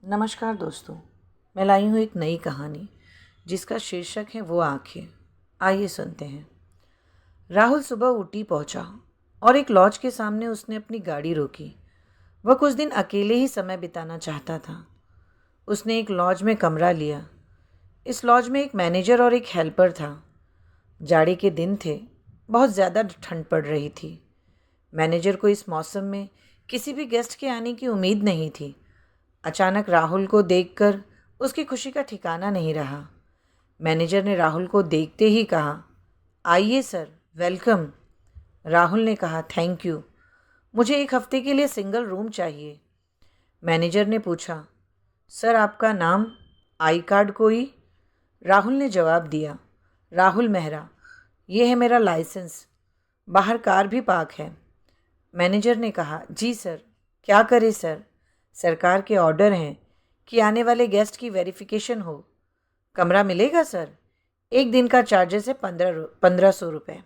नमस्कार दोस्तों, मैं लाई हूँ एक नई कहानी जिसका शीर्षक है वो आँखें। आइए सुनते हैं। राहुल सुबह ऊटी पहुँचा और एक लॉज के सामने उसने अपनी गाड़ी रोकी। वह कुछ दिन अकेले ही समय बिताना चाहता था। उसने एक लॉज में कमरा लिया। इस लॉज में एक मैनेजर और एक हेल्पर था। जाड़े के दिन थे, बहुत ज़्यादा ठंड पड़ रही थी। मैनेजर को इस मौसम में किसी भी गेस्ट के आने की उम्मीद नहीं थी। अचानक राहुल को देखकर उसकी खुशी का ठिकाना नहीं रहा। मैनेजर ने राहुल को देखते ही कहा, आइए सर, वेलकम। राहुल ने कहा, थैंक यू, मुझे एक हफ्ते के लिए सिंगल रूम चाहिए। मैनेजर ने पूछा, सर आपका नाम, आई कार्ड कोई? राहुल ने जवाब दिया, राहुल मेहरा, ये है मेरा लाइसेंस, बाहर कार भी पार्क है। मैनेजर ने कहा, जी सर, क्या करें सर? सरकार के ऑर्डर हैं कि आने वाले गेस्ट की वेरिफिकेशन हो। कमरा मिलेगा सर? एक दिन का चार्जेस है 1500 रुपये।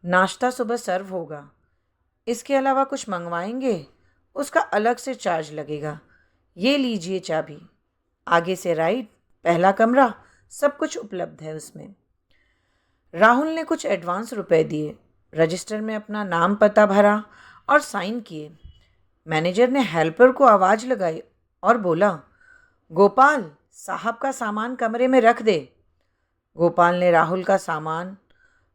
नाश्ता सुबह सर्व होगा। इसके अलावा कुछ मंगवाएंगे, उसका अलग से चार्ज लगेगा। ये लीजिए चाबी, आगे से राइट, पहला कमरा, सब कुछ उपलब्ध है उसमें। राहुल ने कुछ एडवांस रुपए दिए, रजिस्टर में अपना नाम पता भरा और साइन किए। मैनेजर ने हेल्पर को आवाज़ लगाई और बोला, गोपाल, साहब का सामान कमरे में रख दे। गोपाल ने राहुल का सामान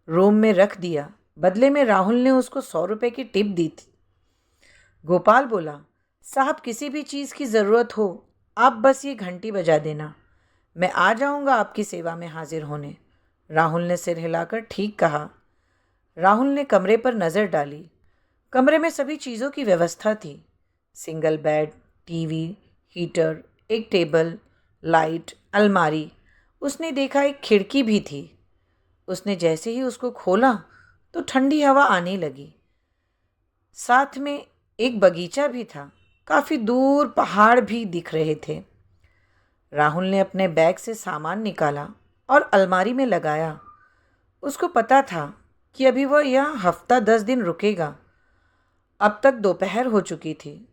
रूम में रख दिया। बदले में राहुल ने उसको 100 रुपये की टिप दी थी। गोपाल बोला, साहब किसी भी चीज़ की ज़रूरत हो, आप बस ये घंटी बजा देना, मैं आ जाऊंगा आपकी सेवा में हाजिर होने। राहुल ने सिर हिलाकर ठीक कहा। राहुल ने कमरे पर नज़र डाली। कमरे में सभी चीज़ों की व्यवस्था थी। सिंगल बेड, टीवी, हीटर, एक टेबल, लाइट, अलमारी। उसने देखा एक खिड़की भी थी। उसने जैसे ही उसको खोला तो ठंडी हवा आने लगी। साथ में एक बगीचा भी था। काफ़ी दूर पहाड़ भी दिख रहे थे। राहुल ने अपने बैग से सामान निकाला और अलमारी में लगाया। उसको पता था कि अभी वह यहाँ हफ्ता 10 दिन रुकेगा। अब तक दोपहर हो चुकी थी।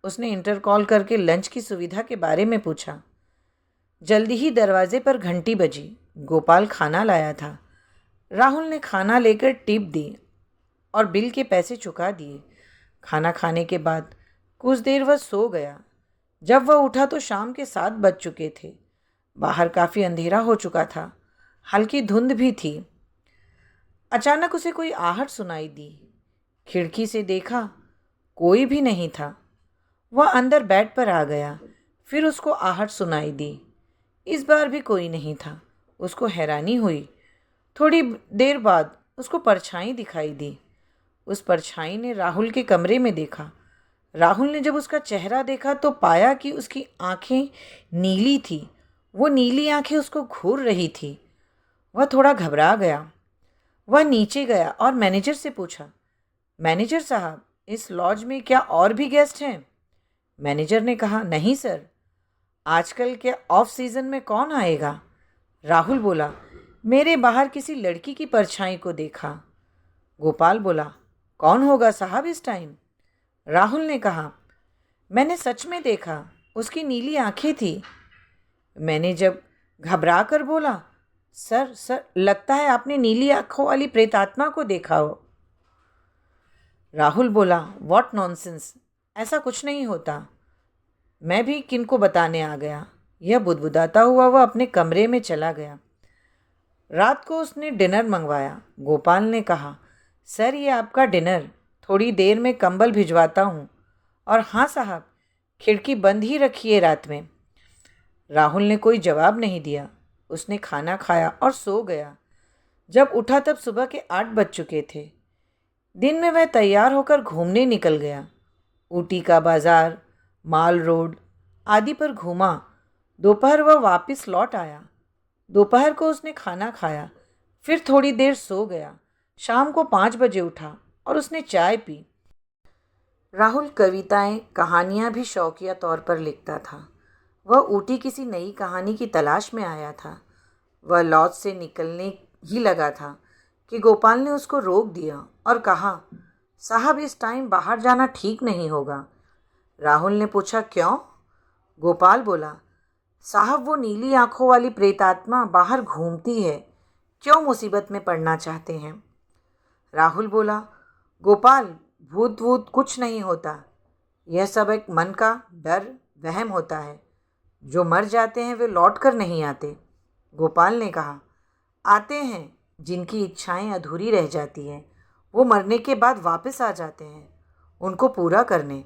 उसने इंटरकॉल करके लंच की सुविधा के बारे में पूछा। जल्दी ही दरवाजे पर घंटी बजी। गोपाल खाना लाया था। राहुल ने खाना लेकर टिप दी और बिल के पैसे चुका दिए। खाना खाने के बाद कुछ देर वह सो गया। जब वह उठा तो शाम के 7 बज चुके थे। बाहर काफ़ी अंधेरा हो चुका था। हल्की धुंध भी थी। अचानक उसे कोई आहट सुनाई दी। खिड़की से देखा, कोई भी नहीं था। वह अंदर बेड पर आ गया। फिर उसको आहट सुनाई दी। इस बार भी कोई नहीं था। उसको हैरानी हुई। थोड़ी देर बाद उसको परछाई दिखाई दी। उस परछाई ने राहुल के कमरे में देखा। राहुल ने जब उसका चेहरा देखा तो पाया कि उसकी आंखें नीली थी। वो नीली आंखें उसको घूर रही थी। वह थोड़ा घबरा गया। वह नीचे गया और मैनेजर से पूछा, मैनेजर साहब, इस लॉज में क्या और भी गेस्ट हैं? मैनेजर ने कहा, नहीं सर, आजकल के ऑफ सीजन में कौन आएगा? राहुल बोला, मेरे बाहर किसी लड़की की परछाई को देखा। गोपाल बोला, कौन होगा साहब इस टाइम? राहुल ने कहा, मैंने सच में देखा, उसकी नीली आंखें थी। मैंने जब घबरा कर बोला, सर सर, लगता है आपने नीली आंखों वाली प्रेतात्मा को देखा हो। राहुल बोला, व्हाट नॉनसेंस, ऐसा कुछ नहीं होता। मैं भी किनको बताने आ गया। यह बुदबुदाता हुआ वह अपने कमरे में चला गया। रात को उसने डिनर मंगवाया। गोपाल ने कहा, सर ये आपका डिनर, थोड़ी देर में कंबल भिजवाता हूँ। और हाँ साहब, खिड़की बंद ही रखिए रात में। राहुल ने कोई जवाब नहीं दिया। उसने खाना खाया और सो गया। जब उठा तब सुबह के 8 बज चुके थे। दिन में वह तैयार होकर घूमने निकल गया। ऊटी का बाजार, माल रोड आदि पर घूमा। दोपहर वह वापस लौट आया। दोपहर को उसने खाना खाया, फिर थोड़ी देर सो गया। शाम को 5 बजे उठा और उसने चाय पी। राहुल कविताएं, कहानियां भी शौकिया तौर पर लिखता था। वह ऊटी किसी नई कहानी की तलाश में आया था। वह लॉज से निकलने ही लगा था कि गोपाल ने उसको रोक दिया और कहा, साहब इस टाइम बाहर जाना ठीक नहीं होगा। राहुल ने पूछा, क्यों? गोपाल बोला, साहब वो नीली आंखों वाली प्रेतात्मा बाहर घूमती है, क्यों मुसीबत में पड़ना चाहते हैं? राहुल बोला, गोपाल, भूत वूत कुछ नहीं होता, यह सब एक मन का डर वहम होता है। जो मर जाते हैं वे लौट कर नहीं आते। गोपाल ने कहा, आते हैं, जिनकी इच्छाएं अधूरी रह जाती हैं वो मरने के बाद वापस आ जाते हैं उनको पूरा करने।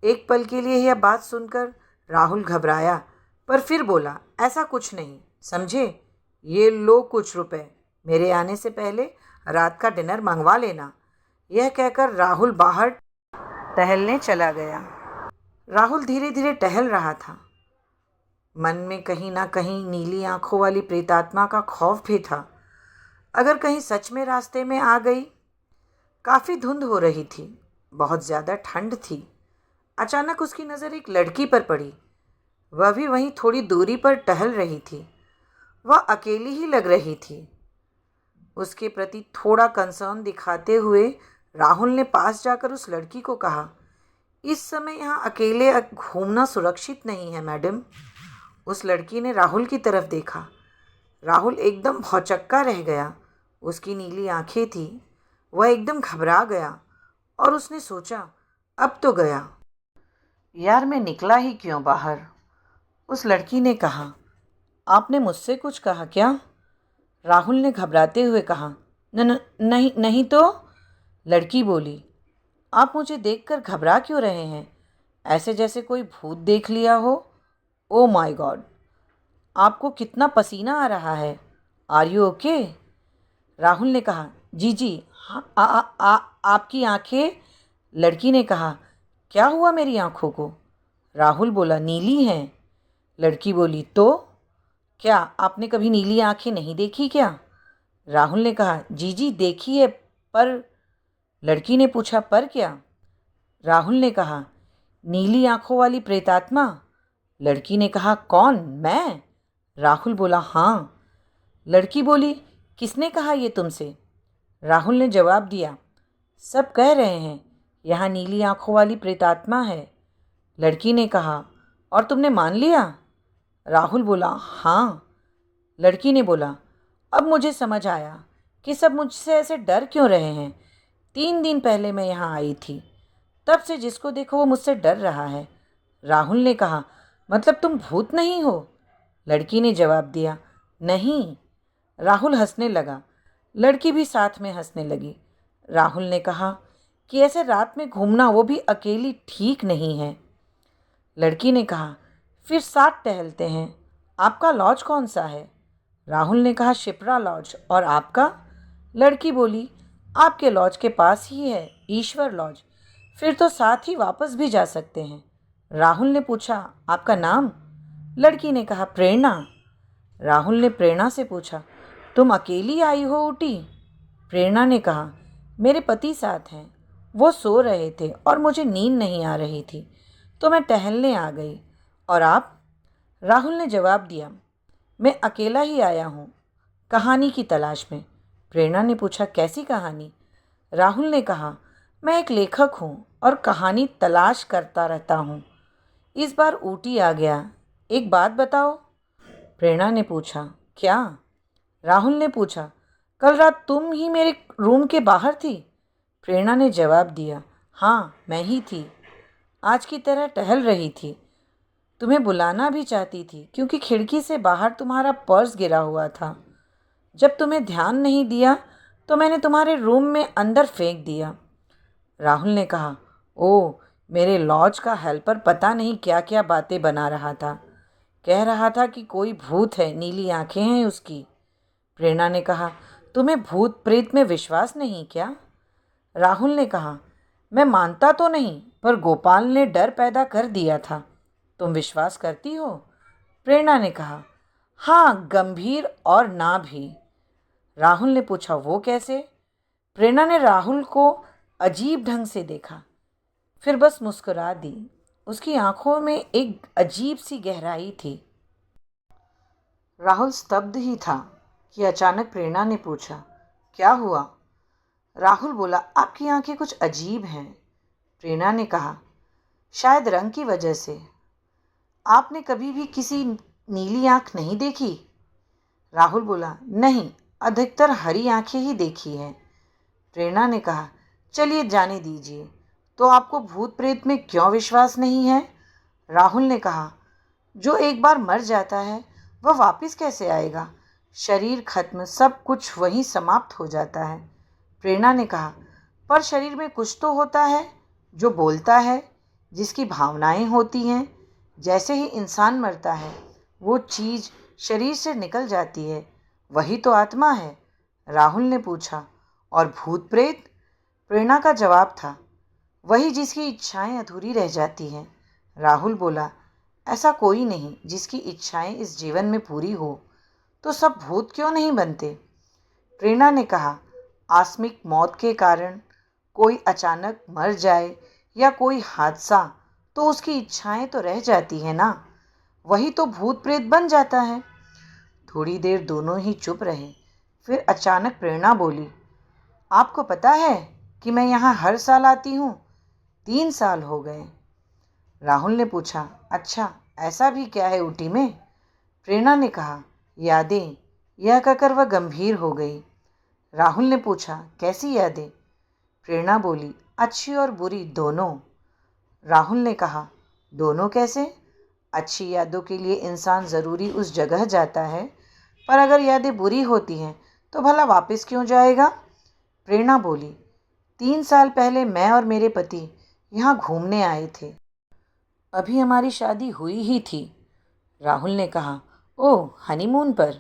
एक पल के लिए यह बात सुनकर राहुल घबराया, पर फिर बोला, ऐसा कुछ नहीं, समझे? ये लो कुछ रुपए, मेरे आने से पहले रात का डिनर मंगवा लेना। यह कहकर राहुल बाहर टहलने चला गया। राहुल धीरे धीरे टहल रहा था। मन में कहीं ना कहीं नीली आंखों वाली प्रेतात्मा का खौफ भी था। अगर कहीं सच में रास्ते में आ गई। काफ़ी धुंध हो रही थी, बहुत ज़्यादा ठंड थी। अचानक उसकी नज़र एक लड़की पर पड़ी। वह भी वहीं थोड़ी दूरी पर टहल रही थी। वह अकेली ही लग रही थी। उसके प्रति थोड़ा कंसर्न दिखाते हुए राहुल ने पास जाकर उस लड़की को कहा, इस समय यहाँ अकेले घूमना सुरक्षित नहीं है मैडम। उस लड़की ने राहुल की तरफ देखा। राहुल एकदम भौचक्का रह गया। उसकी नीली आंखें थी। वह एकदम घबरा गया और उसने सोचा, अब तो गया। यार, मैं निकला ही क्यों बाहर? उस लड़की ने कहा, आपने मुझसे कुछ कहा क्या? राहुल ने घबराते हुए कहा, नहीं नहीं तो। लड़की बोली, आप मुझे देखकर घबरा क्यों रहे हैं? ऐसे जैसे कोई भूत देख लिया हो। ओ माय गॉड, आपको कितना पसीना आ रहा है। Are you okay? राहुल ने कहा, जी जी हाँ। आपकी आंखें? लड़की ने कहा, क्या हुआ मेरी आंखों को? राहुल बोला, नीली हैं। लड़की बोली, तो क्या आपने कभी नीली आंखें नहीं देखी क्या? राहुल ने कहा, जी जी देखी है, पर। लड़की ने पूछा, पर क्या? राहुल ने कहा, नीली आंखों वाली प्रेतात्मा। लड़की ने कहा, कौन, मैं? राहुल बोला, हाँ। लड़की बोली, किसने कहा ये तुमसे? राहुल ने जवाब दिया, सब कह रहे हैं यहाँ नीली आंखों वाली प्रेतात्मा है। लड़की ने कहा, और तुमने मान लिया? राहुल बोला, हाँ। लड़की ने बोला, अब मुझे समझ आया कि सब मुझसे ऐसे डर क्यों रहे हैं। 3 दिन पहले मैं यहाँ आई थी, तब से जिसको देखो वो मुझसे डर रहा है। राहुल ने कहा, मतलब तुम भूत नहीं हो? लड़की ने जवाब दिया, नहीं। राहुल हंसने लगा। लड़की भी साथ में हंसने लगी। राहुल ने कहा कि ऐसे रात में घूमना, वो भी अकेली, ठीक नहीं है। लड़की ने कहा, फिर साथ टहलते हैं। आपका लॉज कौन सा है? राहुल ने कहा, शिप्रा लॉज। और आपका? लड़की बोली, आपके लॉज के पास ही है, ईश्वर लॉज। फिर तो साथ ही वापस भी जा सकते हैं। राहुल ने पूछा, आपका नाम? लड़की ने कहा, प्रेरणा। राहुल ने प्रेरणा से पूछा, तुम अकेली आई हो ऊटी? प्रेरणा ने कहा, मेरे पति साथ हैं, वो सो रहे थे और मुझे नींद नहीं आ रही थी, तो मैं टहलने आ गई। और आप? राहुल ने जवाब दिया, मैं अकेला ही आया हूँ, कहानी की तलाश में। प्रेरणा ने पूछा, कैसी कहानी? राहुल ने कहा, मैं एक लेखक हूँ और कहानी तलाश करता रहता हूँ। इस बार ऊटी आ गया, एक बात बताओ। प्रेरणा ने पूछा, क्या? राहुल ने पूछा, कल रात तुम ही मेरे रूम के बाहर थी? प्रेरणा ने जवाब दिया, हाँ मैं ही थी, आज की तरह टहल रही थी। तुम्हें बुलाना भी चाहती थी क्योंकि खिड़की से बाहर तुम्हारा पर्स गिरा हुआ था। जब तुम्हें ध्यान नहीं दिया तो मैंने तुम्हारे रूम में अंदर फेंक दिया। राहुल ने कहा, ओ, मेरे लॉज का हेल्पर पता नहीं क्या क्या बातें बना रहा था। कह रहा था कि कोई भूत है, नीली आंखें हैं उसकी। प्रेरणा ने कहा, तुम्हें भूत प्रेत में विश्वास नहीं क्या? राहुल ने कहा, मैं मानता तो नहीं, पर गोपाल ने डर पैदा कर दिया था। तुम विश्वास करती हो? प्रेरणा ने कहा, हाँ, गंभीर और ना भी। राहुल ने पूछा, वो कैसे? प्रेरणा ने राहुल को अजीब ढंग से देखा, फिर बस मुस्कुरा दी। उसकी आंखों में एक अजीब सी गहराई थी। राहुल स्तब्ध ही था कि अचानक प्रेरणा ने पूछा, क्या हुआ? राहुल बोला, आपकी आंखें कुछ अजीब हैं। प्रेरणा ने कहा, शायद रंग की वजह से। आपने कभी भी किसी नीली आँख नहीं देखी? राहुल बोला, नहीं, अधिकतर हरी आँखें ही देखी हैं। प्रेरणा ने कहा, चलिए जाने दीजिए। तो आपको भूत प्रेत में क्यों विश्वास नहीं है? राहुल ने कहा, जो एक बार मर जाता है वह वापस कैसे आएगा? शरीर खत्म, सब कुछ वहीं समाप्त हो जाता है। प्रेरणा ने कहा, पर शरीर में कुछ तो होता है जो बोलता है, जिसकी भावनाएं होती हैं। जैसे ही इंसान मरता है वो चीज़ शरीर से निकल जाती है, वही तो आत्मा है। राहुल ने पूछा, और भूत प्रेत? प्रेरणा का जवाब था, वही जिसकी इच्छाएं अधूरी रह जाती हैं। राहुल बोला, ऐसा कोई नहीं जिसकी इच्छाएं इस जीवन में पूरी हो, तो सब भूत क्यों नहीं बनते? प्रेरणा ने कहा, आकस्मिक मौत के कारण कोई अचानक मर जाए या कोई हादसा, तो उसकी इच्छाएं तो रह जाती हैं ना, वही तो भूत प्रेत बन जाता है। थोड़ी देर दोनों ही चुप रहे। फिर अचानक प्रेरणा बोली, आपको पता है कि मैं यहाँ हर साल आती हूँ? 3 साल हो गए। राहुल ने पूछा, अच्छा, ऐसा भी क्या है ऊटी में? प्रेरणा ने कहा, यादें। यह कहकर वह गंभीर हो गई। राहुल ने पूछा, कैसी यादें? प्रेरणा बोली, अच्छी और बुरी दोनों। राहुल ने कहा, दोनों कैसे? अच्छी यादों के लिए इंसान ज़रूरी उस जगह जाता है, पर अगर यादें बुरी होती हैं तो भला वापस क्यों जाएगा? प्रेरणा बोली, 3 साल पहले मैं और मेरे पति यहाँ घूमने आए थे। अभी हमारी शादी हुई ही थी। राहुल ने कहा, ओह, हनीमून पर?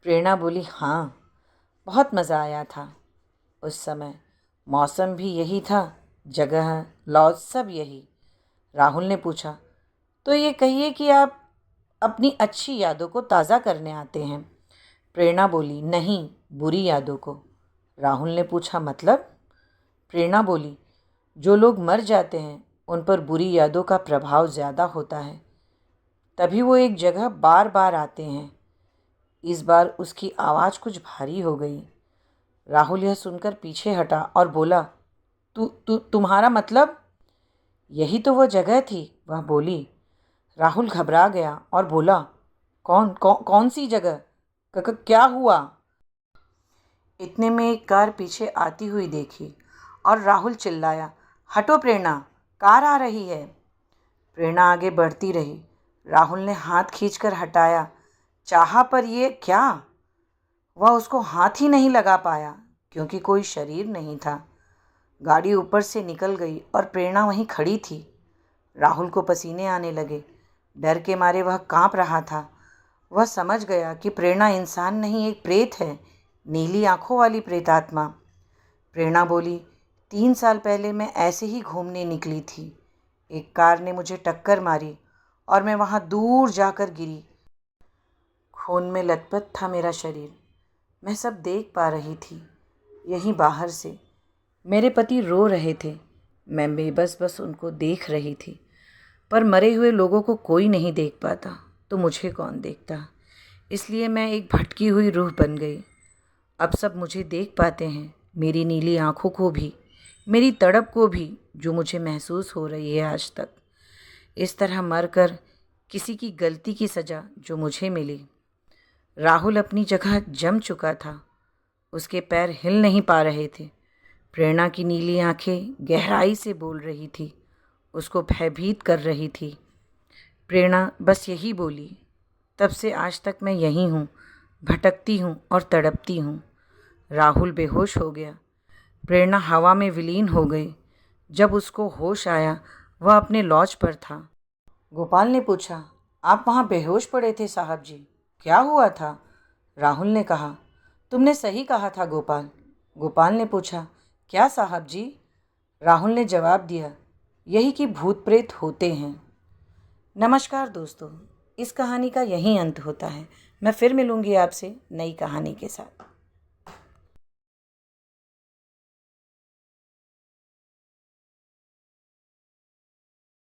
प्रेरणा बोली, हाँ, बहुत मज़ा आया था उस समय। मौसम भी यही था, जगह, लॉज सब यही। राहुल ने पूछा, तो ये कहिए कि आप अपनी अच्छी यादों को ताज़ा करने आते हैं? प्रेरणा बोली, नहीं, बुरी यादों को। राहुल ने पूछा, मतलब? प्रेरणा बोली, जो लोग मर जाते हैं उन पर बुरी यादों का प्रभाव ज़्यादा होता है, तभी वो एक जगह बार बार आते हैं। इस बार उसकी आवाज़ कुछ भारी हो गई। राहुल यह सुनकर पीछे हटा और बोला, तुम्हारा मतलब? यही तो वो जगह थी, वह बोली। राहुल घबरा गया और बोला, कौन सी जगह? क्या हुआ? इतने में एक कार पीछे आती हुई देखी और राहुल चिल्लाया, हटो प्रेरणा, कार आ रही है। प्रेरणा आगे बढ़ती रही। राहुल ने हाथ खींचकर हटाया चाहा, पर ये क्या? वह उसको हाथ ही नहीं लगा पाया क्योंकि कोई शरीर नहीं था। गाड़ी ऊपर से निकल गई और प्रेरणा वहीं खड़ी थी। राहुल को पसीने आने लगे। डर के मारे वह कांप रहा था। वह समझ गया कि प्रेरणा इंसान नहीं, एक प्रेत है, नीली आंखों वाली प्रेतात्मा। प्रेरणा बोली, 3 साल पहले मैं ऐसे ही घूमने निकली थी। एक कार ने मुझे टक्कर मारी और मैं वहाँ दूर जाकर गिरी। खून में लथपथ था मेरा शरीर। मैं सब देख पा रही थी, यहीं बाहर से। मेरे पति रो रहे थे, मैं बस उनको देख रही थी। पर मरे हुए लोगों को कोई नहीं देख पाता, तो मुझे कौन देखता? इसलिए मैं एक भटकी हुई रूह बन गई। अब सब मुझे देख पाते हैं, मेरी नीली आँखों को भी, मेरी तड़प को भी, जो मुझे महसूस हो रही है आज तक। इस तरह मरकर किसी की गलती की सज़ा जो मुझे मिली। राहुल अपनी जगह जम चुका था। उसके पैर हिल नहीं पा रहे थे। प्रेरणा की नीली आंखें गहराई से बोल रही थी, उसको भयभीत कर रही थी। प्रेरणा बस यही बोली, तब से आज तक मैं यहीं हूँ, भटकती हूँ और तड़पती हूँ। राहुल बेहोश हो गया। प्रेरणा हवा में विलीन हो गई। जब उसको होश आया, वह अपने लॉज पर था। गोपाल ने पूछा, आप वहाँ बेहोश पड़े थे साहब जी, क्या हुआ था? राहुल ने कहा, तुमने सही कहा था गोपाल। गोपाल ने पूछा, क्या साहब जी? राहुल ने जवाब दिया, यही कि भूत प्रेत होते हैं। नमस्कार दोस्तों, इस कहानी का यही अंत होता है। मैं फिर मिलूंगी आपसे नई कहानी के साथ।